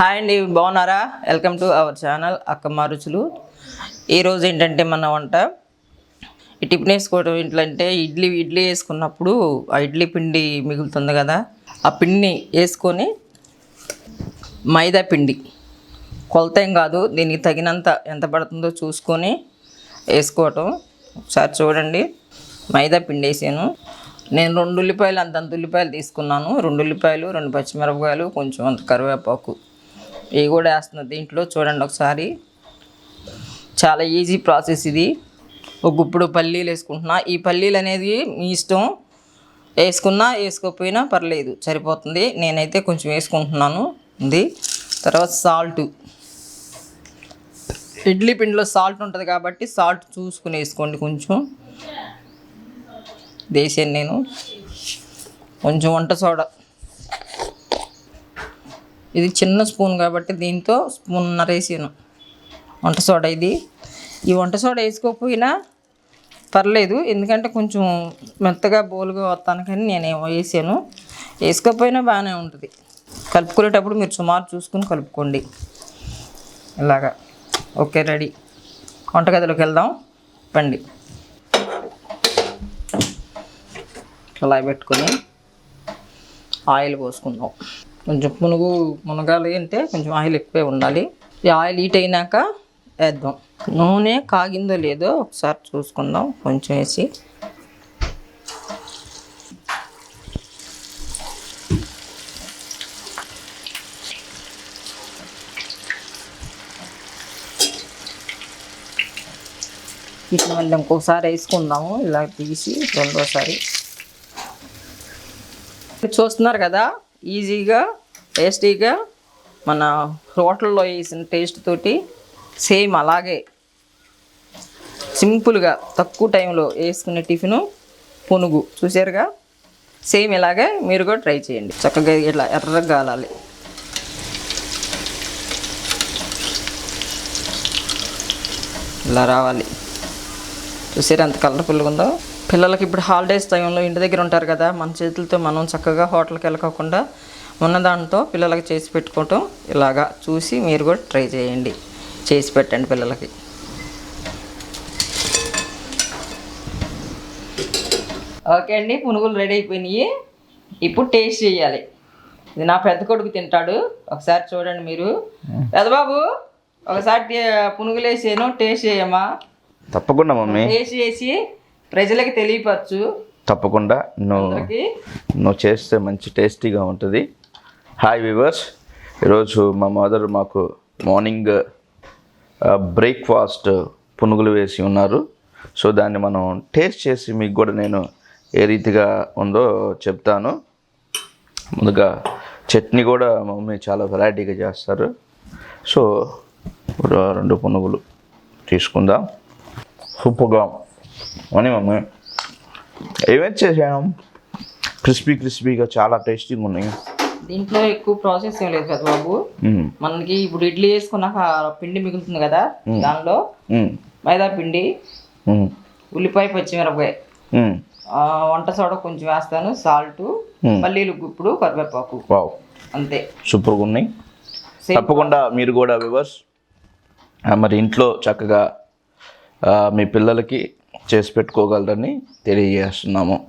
Hi అండి, బాగున్నారా? Welcome to our channel Akkamma రుచులు. ఈరోజు ఏంటంటే మన వంట ఈ టిఫిన్ వేసుకోవడం. ఇంట్లో అంటే ఇడ్లీ వేసుకున్నప్పుడు ఆ ఇడ్లీ పిండి మిగులుతుంది కదా, ఆ పిండిని వేసుకొని మైదా పిండి కొలత ఏం కాదు, దీనికి తగినంత ఎంత పడుతుందో చూసుకొని వేసుకోవటం. ఒకసారి చూడండి, మైదా పిండి వేసాను నేను. 2 ఉల్లిపాయలు అంతంత ఉల్లిపాయలు తీసుకున్నాను. 2 ఉల్లిపాయలు, 2 పచ్చిమిరపకాయలు, కొంచెం అంత కరివేపాకు ఇవి కూడా వేస్తున్నా దీంట్లో. చూడండి ఒకసారి, చాలా ఈజీ ప్రాసెస్ ఇది. ఒక గుప్పుడు పల్లీలు వేసుకుంటున్నా. ఈ పల్లీలు అనేది మీ ఇష్టం, వేసుకున్నా వేసుకోకపోయినా పర్లేదు, సరిపోతుంది. నేనైతే కొంచెం వేసుకుంటున్నాను ఇది. తర్వాత సాల్ట్, ఇడ్లీ పిండిలో సాల్ట్ ఉంటుంది కాబట్టి సాల్ట్ చూసుకుని వేసుకోండి. కొంచెం వేసాను నేను. కొంచెం వంట సోడా, ఇది చిన్న స్పూన్ కాబట్టి దీంతో స్పూన్నర వేసాను వంట సోడా. ఈ వంట సోడా వేసుకోకపోయినా పర్లేదు, ఎందుకంటే కొంచెం మెత్తగా బోలుగా వస్తాను, కానీ నేనేమో వేసాను. వేసుకోకపోయినా బాగానే ఉంటుంది. కలుపుకునేటప్పుడు మీరు సుమారు చూసుకుని కలుపుకోండి. ఇలాగా ఓకే, రెడీ. వంటగదిలోకి వెళ్దాం పండి. అలా పెట్టుకొని ఆయిల్ పోసుకుందాం. కొంచెం మునగాలి అంటే కొంచెం ఆయిల్ ఎక్కువే ఉండాలి. ఈ ఆయిల్ హీట్ అయినాక వేద్దాం. నూనె కాగిందో లేదో ఒకసారి చూసుకుందాం. కొంచెం వేసి ఇట్లా మళ్ళీ ఇంకొకసారి వేసుకుందాము. ఇలా తీసి రెండోసారి. చూస్తున్నారు కదా, ఈజీగా టేస్టీగా మన హోటల్లో వేసిన టేస్ట్ తోటి సేమ్ అలాగే సింపుల్గా తక్కువ టైంలో వేసుకునే టిఫిను పునుగు చూసారుగా. సేమ్ ఇలాగే మీరు కూడా ట్రై చేయండి. చక్కగా ఇట్లా ఎర్రగా కాలాలి. ఇలా రావాలి. చూసారు ఎంత కలర్ఫుల్గా ఉందో. పిల్లలకి ఇప్పుడు హాలిడేస్ టైంలో ఇంటి దగ్గర ఉంటారు కదా, మన చేతులతో మనం చక్కగా హోటల్కి వెళ్ళకోకుండా ఉన్న దాంతో పిల్లలకి చేసి పెట్టుకోవటం. ఇలాగా చూసి మీరు కూడా ట్రై చేయండి, చేసి పెట్టండి పిల్లలకి. ఓకే అండి, పునుగులు రెడీ అయిపోయినాయి. ఇప్పుడు టేస్ట్ చేయాలి. ఇది నా పెద్ద కొడుకు తింటాడు. ఒకసారి చూడండి మీరు. పెద్దబాబు, ఒకసారి పునుగులు వేసాను, టేస్ట్ చేయమ్మా. తప్పకుండా మమ్మీ, టేస్ట్ చేసి ప్రజలకి తెలియపరచు. తప్పకుండా నువ్వు చేస్తే మంచి టేస్టీగా ఉంటుంది. హాయ్ వ్యూవర్స్, ఈరోజు మా మదర్ మాకు మార్నింగ్ బ్రేక్ఫాస్ట్ పునుగులు వేసి ఉన్నారు. సో దాన్ని మనం టేస్ట్ చేసి మీకు కూడా నేను ఏ రీతిగా ఉందో చెప్తాను. ముందుగా చట్నీ కూడా మా మమ్మీ చాలా వెరైటీగా చేస్తారు. సో 2 పునుగులు తీసుకుందాం. సూపర్గా అని మమ్మీ ఏమేమి చేసాం, క్రిస్పీగా చాలా టేస్టీగా ఉన్నాయి. దీంట్లో ఎక్కువ ప్రాసెస్ ఏం లేదు కదా బాబు. మనకి ఇప్పుడు ఇడ్లీ వేసుకున్నాక పిండి మిగులుతుంది కదా, దానిలో మైదా పిండి, ఉల్లిపాయ, పచ్చిమిరపకాయ, వంట సోడా కొంచెం వేస్తాను, సాల్ట్, పల్లీలు గుప్పుడు, కరివేపాకు, అంతే. సూపర్గా ఉన్నాయి. తప్పకుండా మీరు కూడా వ్యూవర్స్ మరి ఇంట్లో చక్కగా మీ పిల్లలకి చేసి పెట్టుకోగలరని తెలియజేస్తున్నాము.